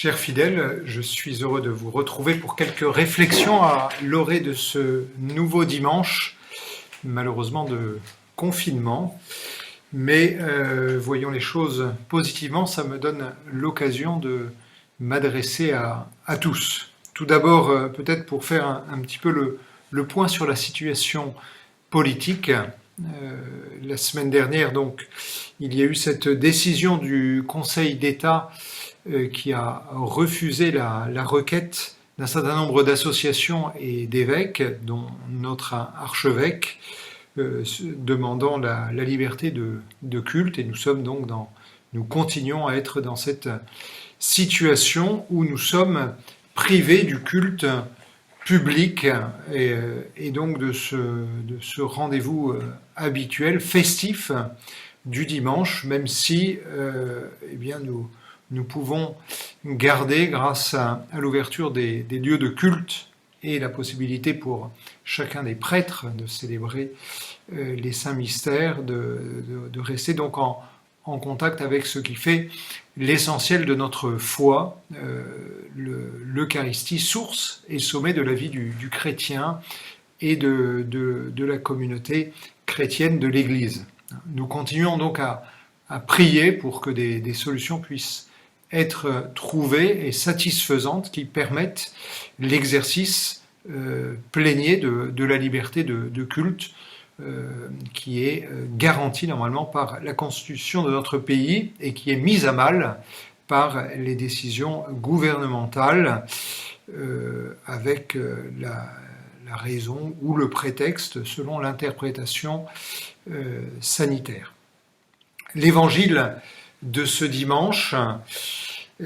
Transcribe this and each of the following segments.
Chers fidèles, je suis heureux de vous retrouver pour quelques réflexions à l'orée de ce nouveau dimanche, malheureusement de confinement. Mais voyons les choses positivement, ça me donne l'occasion de m'adresser à tous. Tout d'abord, peut-être pour faire un petit peu le point sur la situation politique. La semaine dernière, donc, il y a eu cette décision du Conseil d'État qui a refusé la requête d'un certain nombre d'associations et d'évêques, dont notre archevêque, demandant la liberté de culte. Et nous sommes donc nous continuons à être dans cette situation où nous sommes privés du culte public et donc de ce rendez-vous habituel, festif du dimanche, même si eh bien nous pouvons garder, grâce à l'ouverture des lieux de culte et la possibilité pour chacun des prêtres de célébrer les saints mystères, de rester donc en contact avec ce qui fait l'essentiel de notre foi, l'Eucharistie, source et sommet de la vie du chrétien et de la communauté chrétienne de l'Église. Nous continuons donc à prier pour que des solutions puissent être trouvées et satisfaisantes qui permettent l'exercice plénier de la liberté de culte qui est garantie normalement par la Constitution de notre pays et qui est mise à mal par les décisions gouvernementales avec la raison ou le prétexte selon l'interprétation sanitaire. L'évangile de ce dimanche,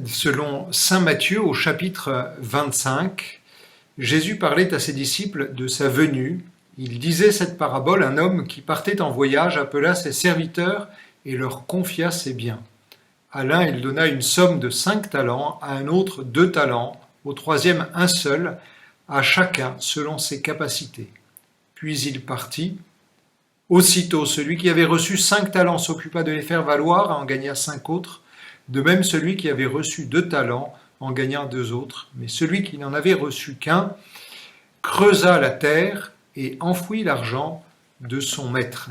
selon saint Matthieu au chapitre 25, Jésus parlait à ses disciples de sa venue. Il disait cette parabole: un homme qui partait en voyage appela ses serviteurs et leur confia ses biens. À l'un, il donna une somme de 5 talents, à un autre 2 talents, au troisième 1 seul, à chacun selon ses capacités. Puis il partit. Aussitôt, celui qui avait reçu 5 talents s'occupa de les faire valoir et en gagna 5 autres. De même, celui qui avait reçu 2 talents en gagna 2 autres. Mais celui qui n'en avait reçu qu'un creusa la terre et enfouit l'argent de son maître.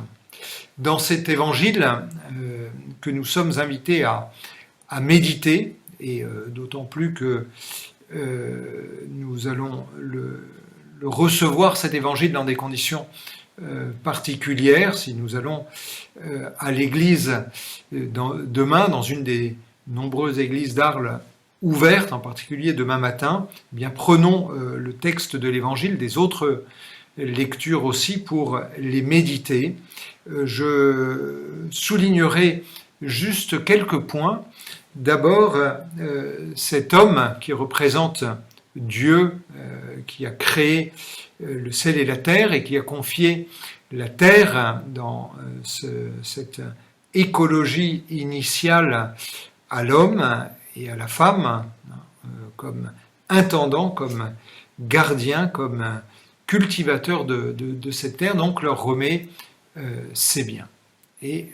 Dans cet évangile que nous sommes invités à méditer, et d'autant plus que nous allons le recevoir, cet évangile, dans des conditions particulière, si nous allons à l'église demain, dans une des nombreuses églises d'Arles ouvertes, en particulier demain matin, eh bien prenons le texte de l'évangile, des autres lectures aussi, pour les méditer. Je soulignerai juste quelques points. D'abord, cet homme qui représente Dieu, qui a créé le ciel et la terre et qui a confié la terre dans cette écologie initiale à l'homme et à la femme, comme intendant, comme gardien, comme cultivateur de cette terre, donc leur remet ses biens. Et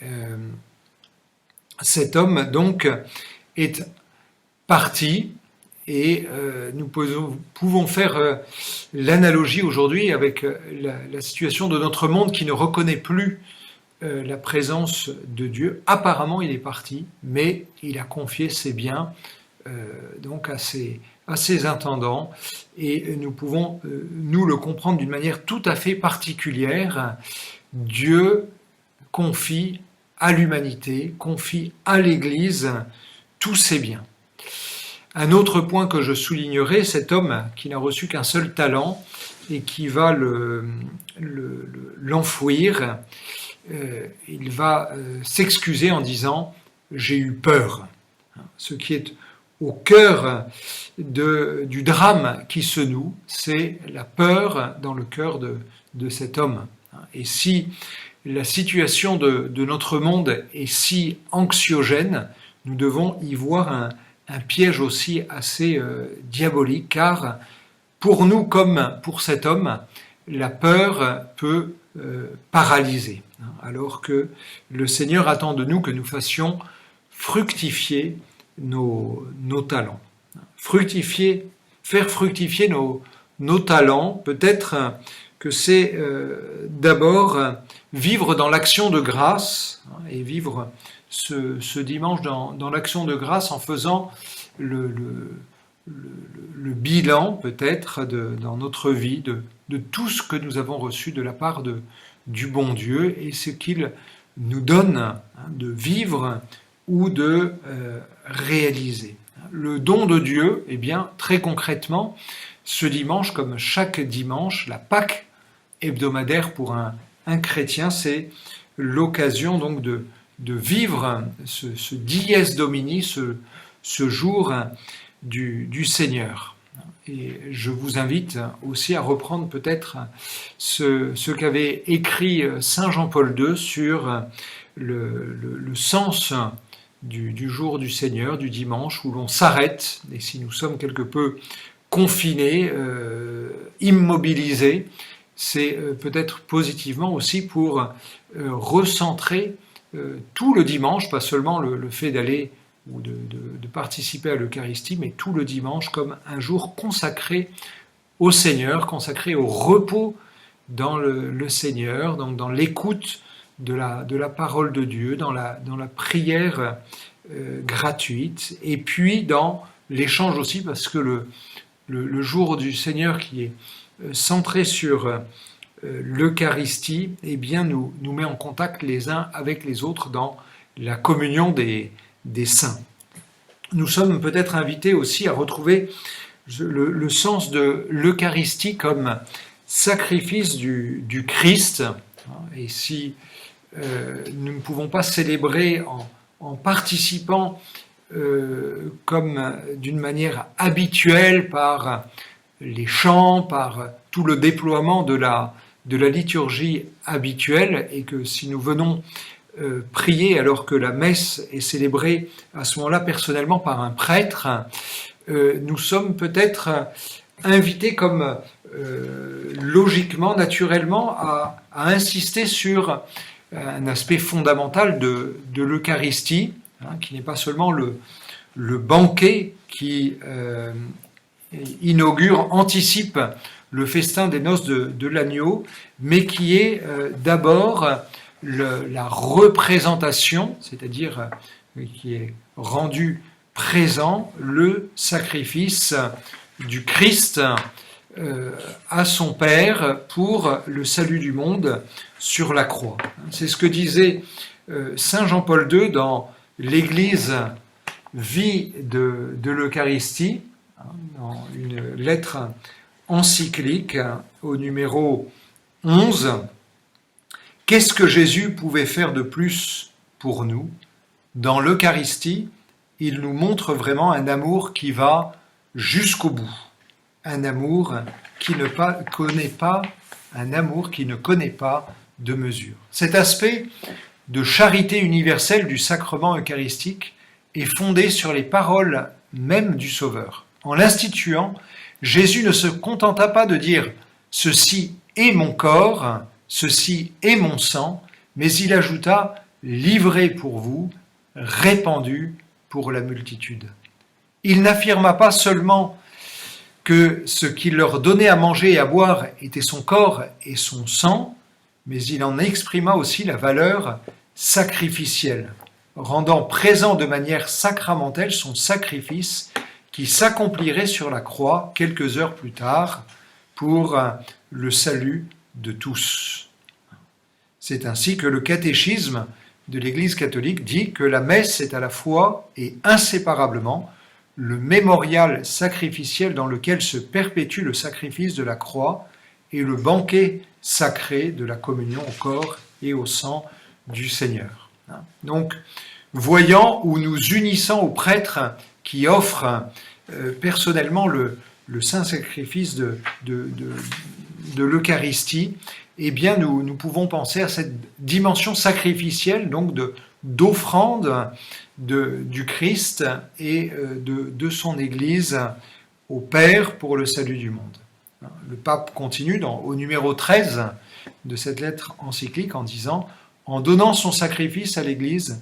cet homme donc est parti. Et nous pouvons faire l'analogie aujourd'hui avec la situation de notre monde qui ne reconnaît plus la présence de Dieu. Apparemment, il est parti, mais il a confié ses biens donc à ses intendants. Et nous pouvons nous le comprendre d'une manière tout à fait particulière. Dieu confie à l'humanité, confie à l'Église tous ses biens. Un autre point que je soulignerai, cet homme qui n'a reçu qu'un seul talent et qui va l'enfouir, il va s'excuser en disant « j'ai eu peur ». Ce qui est au cœur du drame qui se noue, c'est la peur dans le cœur de cet homme. Et si la situation de notre monde est si anxiogène, nous devons y voir un piège aussi assez diabolique, car pour nous comme pour cet homme, la peur peut paralyser, alors que le Seigneur attend de nous que nous fassions fructifier nos talents. faire fructifier nos talents. Peut-être que c'est d'abord vivre dans l'action de grâce, et vivre ce dimanche dans l'action de grâce en faisant le bilan peut-être dans notre vie de tout ce que nous avons reçu de la part du bon Dieu et ce qu'il nous donne de vivre ou de réaliser. Le don de Dieu, eh bien, très concrètement, ce dimanche, comme chaque dimanche, la Pâque hebdomadaire pour un chrétien, c'est l'occasion donc de vivre ce dies Domini, ce jour du Seigneur. Et je vous invite aussi à reprendre peut-être ce qu'avait écrit Saint Jean-Paul II sur le sens du jour du Seigneur, du dimanche, où l'on s'arrête, et si nous sommes quelque peu confinés, immobilisés, c'est peut-être positivement aussi pour recentrer tout le dimanche, pas seulement le fait d'aller ou de participer à l'Eucharistie, mais tout le dimanche comme un jour consacré au Seigneur, consacré au repos dans le Seigneur, donc dans l'écoute de la parole de Dieu, dans la prière gratuite, et puis dans l'échange aussi, parce que le jour du Seigneur qui est centré sur l'Eucharistie, eh bien nous met en contact les uns avec les autres dans la communion des saints. Nous sommes peut-être invités aussi à retrouver le sens de l'Eucharistie comme sacrifice du Christ. Et si nous ne pouvons pas célébrer en participant comme d'une manière habituelle par les chants, par tout le déploiement de la liturgie habituelle, et que si nous venons prier alors que la messe est célébrée à ce moment-là personnellement par un prêtre, nous sommes peut-être invités comme logiquement, naturellement, à insister sur un aspect fondamental de l'Eucharistie, qui n'est pas seulement le banquet qui inaugure, anticipe le festin des noces de l'agneau, mais qui est d'abord la représentation, c'est-à-dire qui est rendu présent le sacrifice du Christ à son Père pour le salut du monde sur la croix. C'est ce que disait Saint Jean-Paul II dans l'Église vie de l'Eucharistie, dans une lettre encyclique au numéro 11. Qu'est-ce que Jésus pouvait faire de plus pour nous? Dans l'Eucharistie, il nous montre vraiment un amour qui va jusqu'au bout. Un amour qui ne connaît pas de mesure. Cet aspect de charité universelle du sacrement eucharistique est fondé sur les paroles même du Sauveur. En l'instituant, Jésus ne se contenta pas de dire « ceci est mon corps », ceci est mon sang, mais il ajouta « livré pour vous, répandu pour la multitude ». Il n'affirma pas seulement que ce qu'il leur donnait à manger et à boire était son corps et son sang, mais il en exprima aussi la valeur sacrificielle, rendant présent de manière sacramentelle son sacrifice qui s'accomplirait sur la croix quelques heures plus tard pour le salut de tous. C'est ainsi que le catéchisme de l'Église catholique dit que la messe est à la fois et inséparablement le mémorial sacrificiel dans lequel se perpétue le sacrifice de la croix et le banquet sacré de la communion au corps et au sang du Seigneur. Donc, voyant ou nous unissant au prêtre qui offre personnellement le saint sacrifice de l'Eucharistie, eh bien nous pouvons penser à cette dimension sacrificielle, donc d'offrande du Christ et de son Église au Père pour le salut du monde. Le pape continue au numéro 13 de cette lettre encyclique en disant « En donnant son sacrifice à l'Église,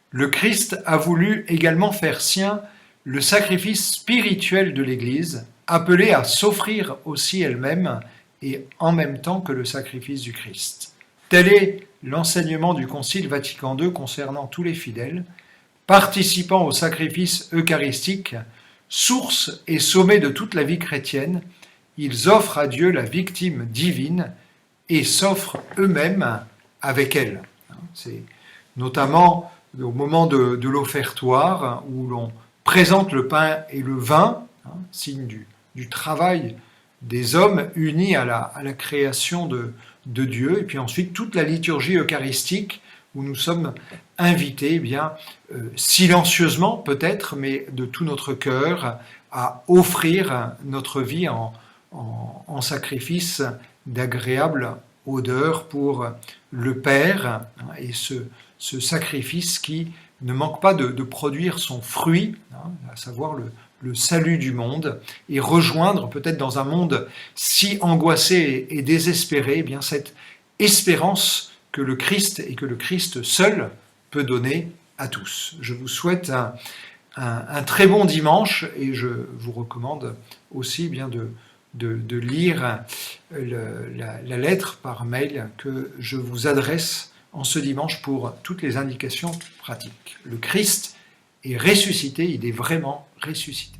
le Christ a voulu également faire sien le sacrifice spirituel de l'Église, appelée à s'offrir aussi elle-même et en même temps que le sacrifice du Christ. Tel est l'enseignement du Concile Vatican II concernant tous les fidèles, participant au sacrifice eucharistique, source et sommet de toute la vie chrétienne. Ils offrent à Dieu la victime divine et s'offrent eux-mêmes avec elle. C'est notamment au moment de l'offertoire où l'on présente le pain et le vin, signe du travail des hommes unis à la création de Dieu, et puis ensuite toute la liturgie eucharistique où nous sommes invités, silencieusement peut-être, mais de tout notre cœur, à offrir notre vie en sacrifice d'agréable odeur pour le Père, et ce sacrifice qui ne manque pas de produire son fruit, à savoir le salut du monde, et rejoindre peut-être dans un monde si angoissé et désespéré, cette espérance que le Christ et que le Christ seul peut donner à tous. Je vous souhaite un très bon dimanche et je vous recommande aussi de lire la lettre par mail que je vous adresse en ce dimanche pour toutes les indications pratiques. Le Christ est ressuscité, il est vraiment ressuscité.